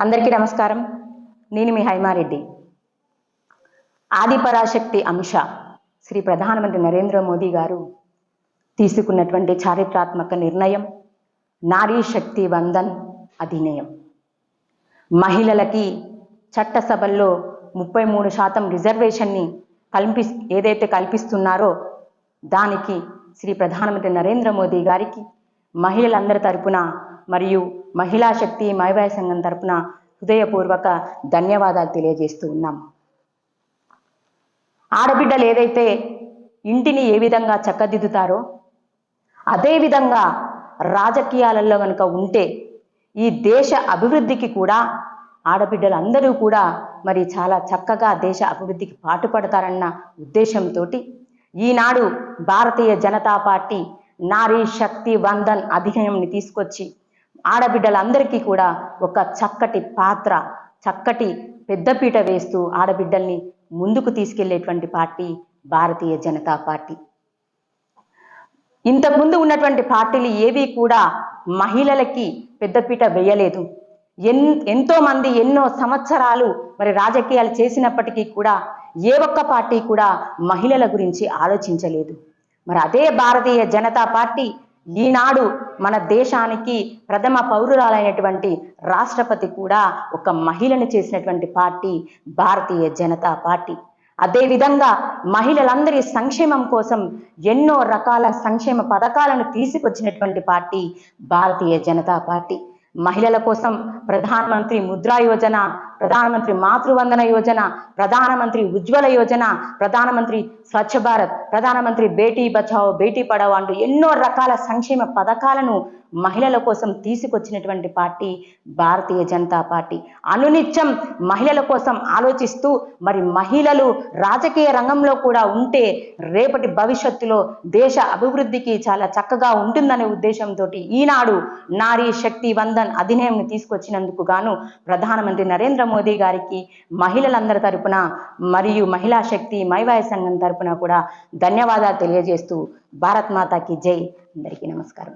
అందరికీ నమస్కారం. నేను మీ హైమారెడ్డి. ఆదిపరాశక్తి అంశ శ్రీ ప్రధానమంత్రి నరేంద్ర మోదీ గారు తీసుకున్నటువంటి చారిత్రాత్మక నిర్ణయం నారీ శక్తి వందన్ అధినియం. మహిళలకి చట్టసభల్లో 33% రిజర్వేషన్ని ఏదైతే కల్పిస్తున్నారో దానికి శ్రీ ప్రధానమంత్రి నరేంద్ర మోదీ గారికి మహిళలందరి తరపున మరియు మహిళా శక్తి మైవాయ సంఘం తరపున హృదయపూర్వక ధన్యవాదాలు తెలియజేస్తూ ఉన్నాం. ఆడబిడ్డలు ఏదైతే ఇంటిని ఏ విధంగా చక్కదిద్దుతారో అదేవిధంగా రాజకీయాలలో కనుక ఉంటే ఈ దేశ అభివృద్ధికి కూడా ఆడబిడ్డలందరూ కూడా మరి చాలా చక్కగా దేశ అభివృద్ధికి పాటుపడతారన్న ఉద్దేశంతో ఈనాడు భారతీయ జనతా పార్టీ నారీ శక్తి వందన్ అధినియంని తీసుకొచ్చి ఆడబిడ్డలందరికీ కూడా ఒక చక్కటి పాత్ర, చక్కటి పెద్దపీట వేస్తూ ఆడబిడ్డల్ని ముందుకు తీసుకెళ్లేటువంటి పార్టీ భారతీయ జనతా పార్టీ. ఇంతకుముందు ఉన్నటువంటి పార్టీలు ఏవి కూడా మహిళలకి పెద్దపీట వేయలేదు. ఎంతో మంది ఎన్నో సంవత్సరాలు మరి రాజకీయాలు చేసినప్పటికీ కూడా ఏ ఒక్క పార్టీ కూడా మహిళల గురించి ఆలోచించలేదు. మరి అదే భారతీయ జనతా పార్టీ ఈనాడు మన దేశానికి ప్రథమ పౌరురాలైనటువంటి రాష్ట్రపతి కూడా ఒక మహిళను చేసినటువంటి పార్టీ భారతీయ జనతా పార్టీ. అదేవిధంగా మహిళలందరి సంక్షేమం కోసం ఎన్నో రకాల సంక్షేమ పథకాలను తీసుకొచ్చినటువంటి పార్టీ భారతీయ జనతా పార్టీ. మహిళల కోసం ప్రధానమంత్రి ముద్రా యోజన, ప్రధానమంత్రి మాతృవందన యోజన, ప్రధానమంత్రి ఉజ్వల యోజన, ప్రధానమంత్రి స్వచ్ఛ భారత్, ప్రధానమంత్రి బేటీ బచావో బేటీ పడావో అంటూ ఎన్నో రకాల సంక్షేమ పథకాలను మహిళల కోసం తీసుకొచ్చినటువంటి పార్టీ భారతీయ జనతా పార్టీ. అనునిత్యం మహిళల కోసం ఆలోచిస్తూ మరి మహిళలు రాజకీయ రంగంలో కూడా ఉంటే రేపటి భవిష్యత్తులో దేశ అభివృద్ధికి చాలా చక్కగా ఉంటుందనే ఉద్దేశంతో ఈనాడు నారీ శక్తి వందన్ అధినియంని తీసుకొచ్చినందుకు గాను ప్రధానమంత్రి నరేంద్ర మోదీ గారికి మహిళలందరి తరపున మరియు మహిళా శక్తి మైవాయ సంఘం తరపున కూడా ధన్యవాదాలు తెలియజేస్తూ భారత్ మాతాకి జై. అందరికీ నమస్కారం.